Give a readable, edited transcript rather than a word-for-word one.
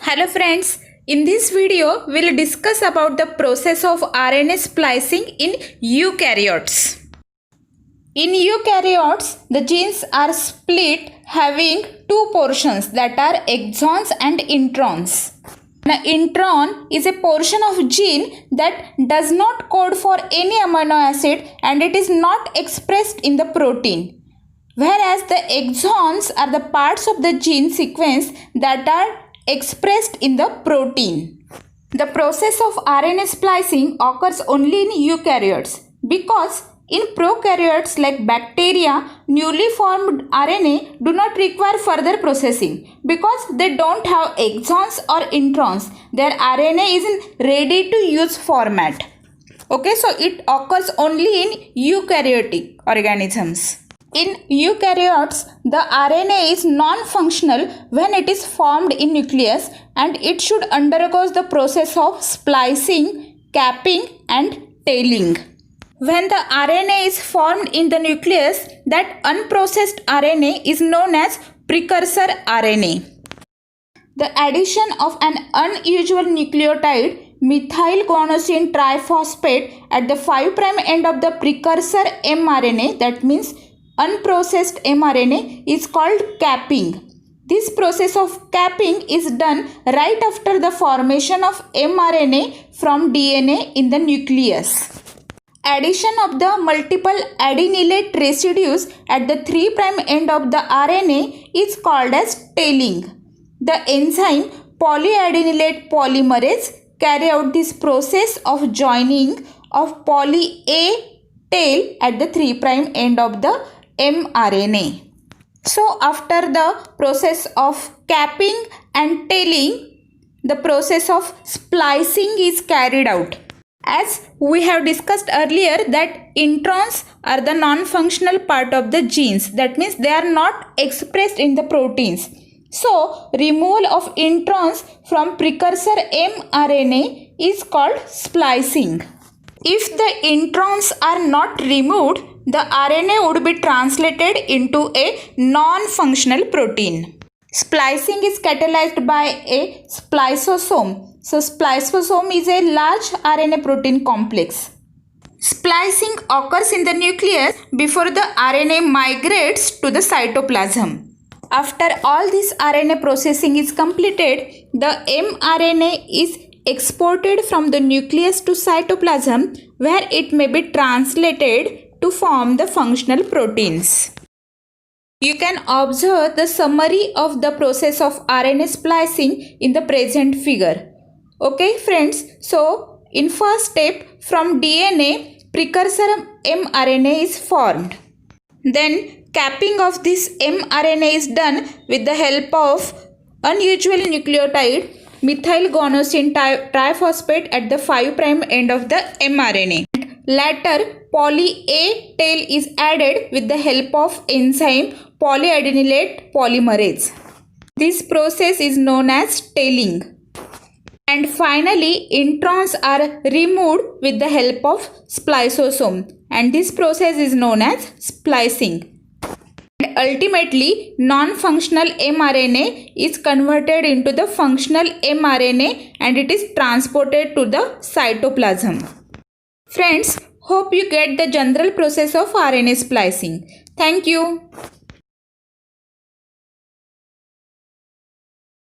Hello friends, in this video we will discuss about the process of RNA splicing in eukaryotes. In eukaryotes, the genes are split having two portions, that are exons and introns. An intron is a portion of gene that does not code for any amino acid and it is not expressed in the protein. Whereas the exons are the parts of the gene sequence that are expressed in the protein. The process of RNA splicing occurs only in eukaryotes because in prokaryotes like bacteria, newly formed RNA do not require further processing because they don't have exons or introns. Their RNA is in ready to use format. Okay, so it occurs only in eukaryotic organisms. In eukaryotes, the RNA is non-functional when it is formed in nucleus and it should undergo the process of splicing, capping and tailing. When the RNA is formed in the nucleus, that unprocessed RNA is known as precursor RNA. The addition of an unusual nucleotide, methyl guanosine triphosphate, at the 5' end of the precursor mRNA, that means unprocessed mRNA, is called capping. This process of capping is done right after the formation of mRNA from DNA in the nucleus. Addition of the multiple adenylate residues at the 3' end of the RNA is called as tailing. The enzyme polyadenylate polymerase carry out this process of joining of poly A tail at the 3' end of the mRNA. So after the process of capping and tailing, the process of splicing is carried out. As we have discussed earlier that introns are the non-functional part of the genes, that means they are not expressed in the proteins. So removal of introns from precursor mRNA is called splicing. If the introns are not removed, the RNA would be translated into a non-functional protein. Splicing is catalyzed by a spliceosome. So spliceosome is a large RNA protein complex. Splicing occurs in the nucleus before the RNA migrates to the cytoplasm. After all this RNA processing is completed, the mRNA is exported from the nucleus to cytoplasm where it may be translated to form the functional proteins. You can observe the summary of the process of RNA splicing in the present figure. Okay friends, so in first step from DNA, precursor mRNA is formed. Then capping of this mRNA is done with the help of unusual nucleotide methyl guanosine triphosphate at the 5' end of the mRNA. Later, poly A tail is added with the help of enzyme polyadenylate polymerase. This process is known as tailing. And finally, introns are removed with the help of spliceosome, and this process is known as splicing. And ultimately, non-functional mRNA is converted into the functional mRNA and it is transported to the cytoplasm. Friends, hope you get the general process of RNA splicing. Thank you.